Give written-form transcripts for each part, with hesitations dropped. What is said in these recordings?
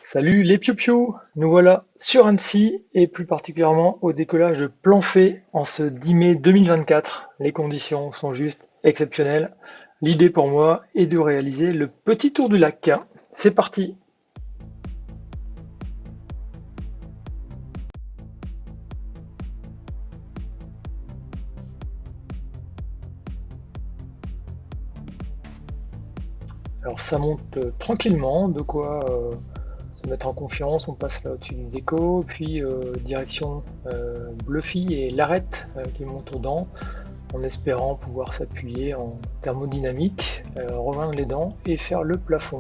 Salut les piou-piou, nous voilà sur Annecy et plus particulièrement au décollage de Planfait en ce 10 mai 2024. Les conditions sont juste exceptionnelles. L'idée pour moi est de réaliser le petit tour du lac. C'est parti! Alors ça monte tranquillement, de quoi se mettre en confiance. On passe là au-dessus du déco, puis direction Bluffy et l'arête qui monte aux dents, en espérant pouvoir s'appuyer en thermodynamique, rejoindre les dents et faire le plafond.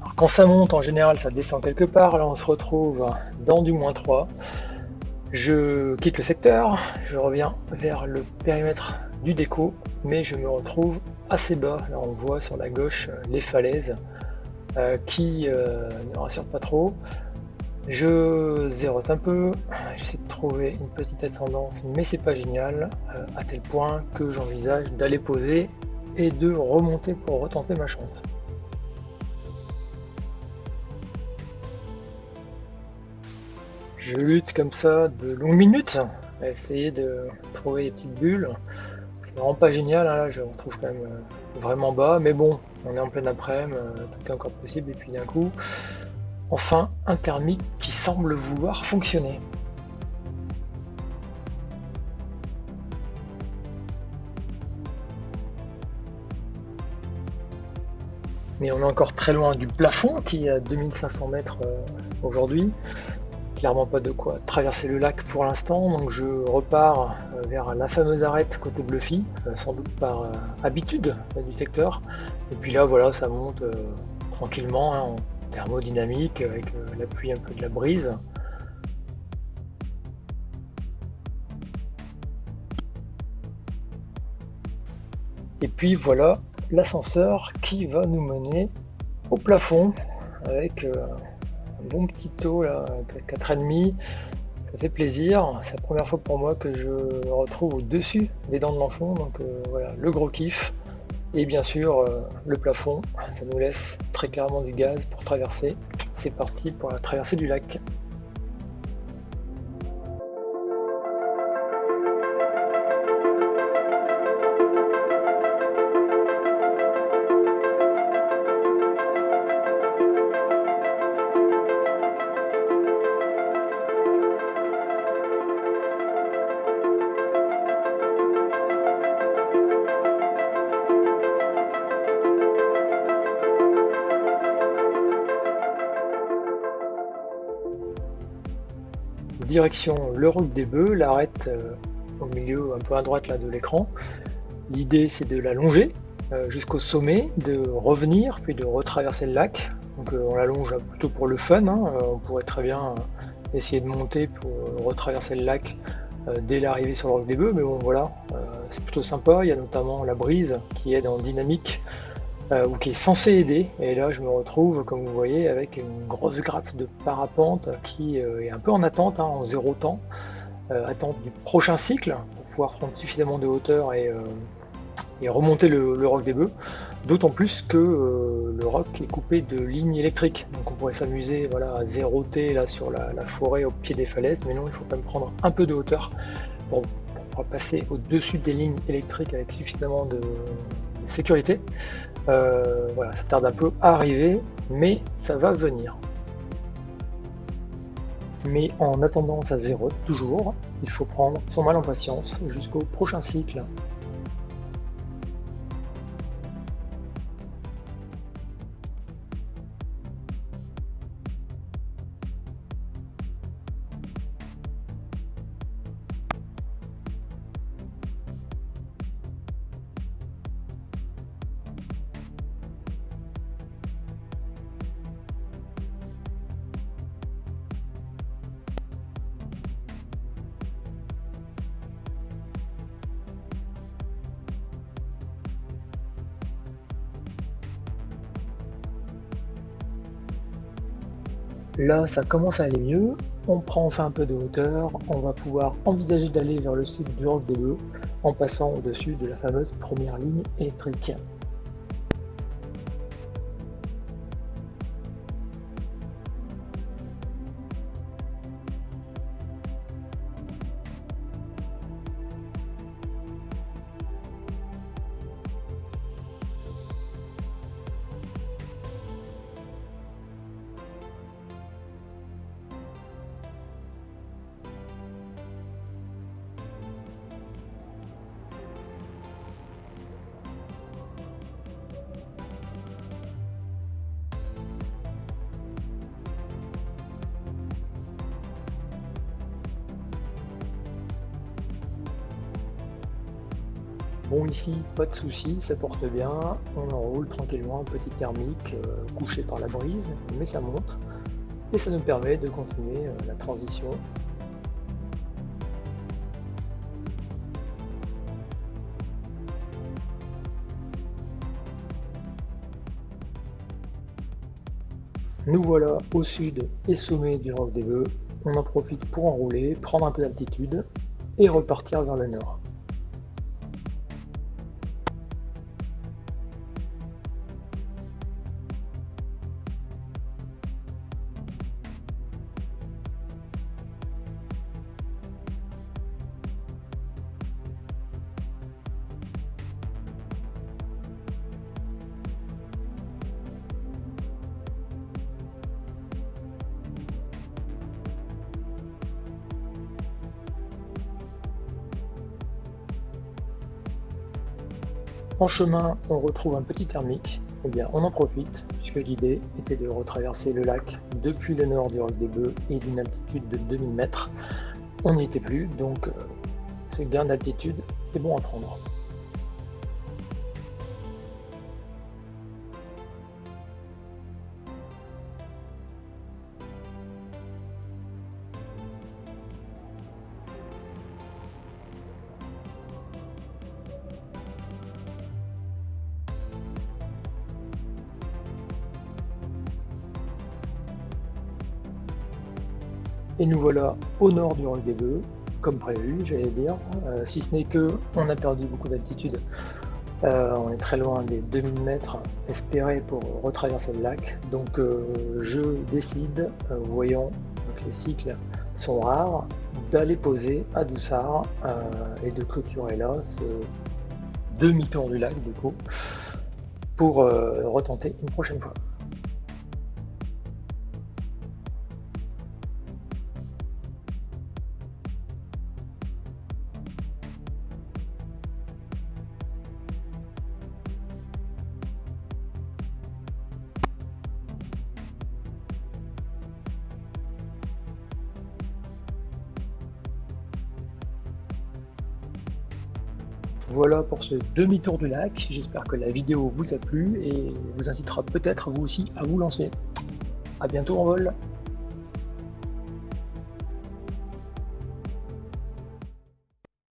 Alors, quand ça monte, en général, ça descend quelque part. Là, on se retrouve dans du -3. Je quitte le secteur, je reviens vers le périmètre du déco, mais je me retrouve assez bas. Là, on voit sur la gauche les falaises qui ne rassurent pas trop. Je zérote un peu, j'essaie de trouver une petite ascendance, mais c'est pas génial, à tel point que j'envisage d'aller poser et de remonter pour retenter ma chance. Je lutte comme ça de longues minutes à essayer de trouver des petites bulles. C'est vraiment pas génial, hein, là je me retrouve quand même vraiment bas, mais bon, on est en plein après-midi, tout est encore possible, et puis d'un coup, enfin un thermique qui semble vouloir fonctionner. Mais on est encore très loin du plafond qui est à 2500 mètres aujourd'hui. Clairement pas de quoi traverser le lac pour l'instant, donc je repars vers la fameuse arête côté Bluffy, sans doute par habitude du secteur. Et puis là voilà, ça monte tranquillement, hein, en thermodynamique avec l'appui un peu de la brise. Et puis voilà l'ascenseur qui va nous mener au plafond avec un bon petit taux là, 4,5. Ça fait plaisir. C'est la première fois pour moi que je me retrouve au-dessus des dents de l'enfant. Donc voilà, le gros kiff. Et bien sûr, le plafond, ça nous laisse très clairement du gaz pour traverser. C'est parti pour la traversée du lac. Direction le roc des Bœufs, l'arête au milieu, un peu à droite là, de l'écran. L'idée c'est de la longer jusqu'au sommet, de revenir, puis de retraverser le lac. Donc on la longe plutôt pour le fun, hein. On pourrait très bien essayer de monter pour retraverser le lac dès l'arrivée sur le roc des Bœufs, mais bon voilà, c'est plutôt sympa. Il y a notamment la brise qui aide en dynamique, ou qui est censé aider, et là je me retrouve comme vous voyez avec une grosse grappe de parapente qui est un peu en attente, hein, en zéro temps, attente du prochain cycle pour pouvoir prendre suffisamment de hauteur et remonter le roc des Bœufs, d'autant plus que le roc est coupé de lignes électriques, donc on pourrait s'amuser voilà, à zéroter là sur la forêt au pied des falaises, mais non, il faut quand même prendre un peu de hauteur pour pouvoir passer au-dessus des lignes électriques avec suffisamment de sécurité. Voilà, ça tarde un peu à arriver, mais ça va venir. Mais en attendant, ça zérote toujours. Il faut prendre son mal en patience jusqu'au prochain cycle. Là, ça commence à aller mieux. On prend enfin un peu de hauteur. On va pouvoir envisager d'aller vers le sud du roc des Bœufs en passant au-dessus de la fameuse première ligne électrique. Bon, ici, pas de souci, ça porte bien, on enroule tranquillement, petit thermique, couché par la brise, mais ça monte, et ça nous permet de continuer la transition. Nous voilà au sud et sommet du Roc des Bœufs, on en profite pour enrouler, prendre un peu d'altitude, et repartir vers le nord. En chemin, on retrouve un petit thermique, eh bien on en profite, puisque l'idée était de retraverser le lac depuis le nord du Roc des Bœufs et d'une altitude de 2000 mètres. On n'y était plus, donc ce gain d'altitude est bon à prendre. Et nous voilà au nord du Roc des Bœufs, comme prévu, j'allais dire, si ce n'est que on a perdu beaucoup d'altitude. On est très loin des 2000 mètres espérés pour retraverser le lac, donc je décide, voyant que les cycles sont rares, d'aller poser à Doussard et de clôturer là ce demi-tour du lac du coup, pour retenter une prochaine fois. Voilà pour ce demi-tour du lac, j'espère que la vidéo vous a plu et vous incitera peut-être vous aussi à vous lancer. A bientôt en vol!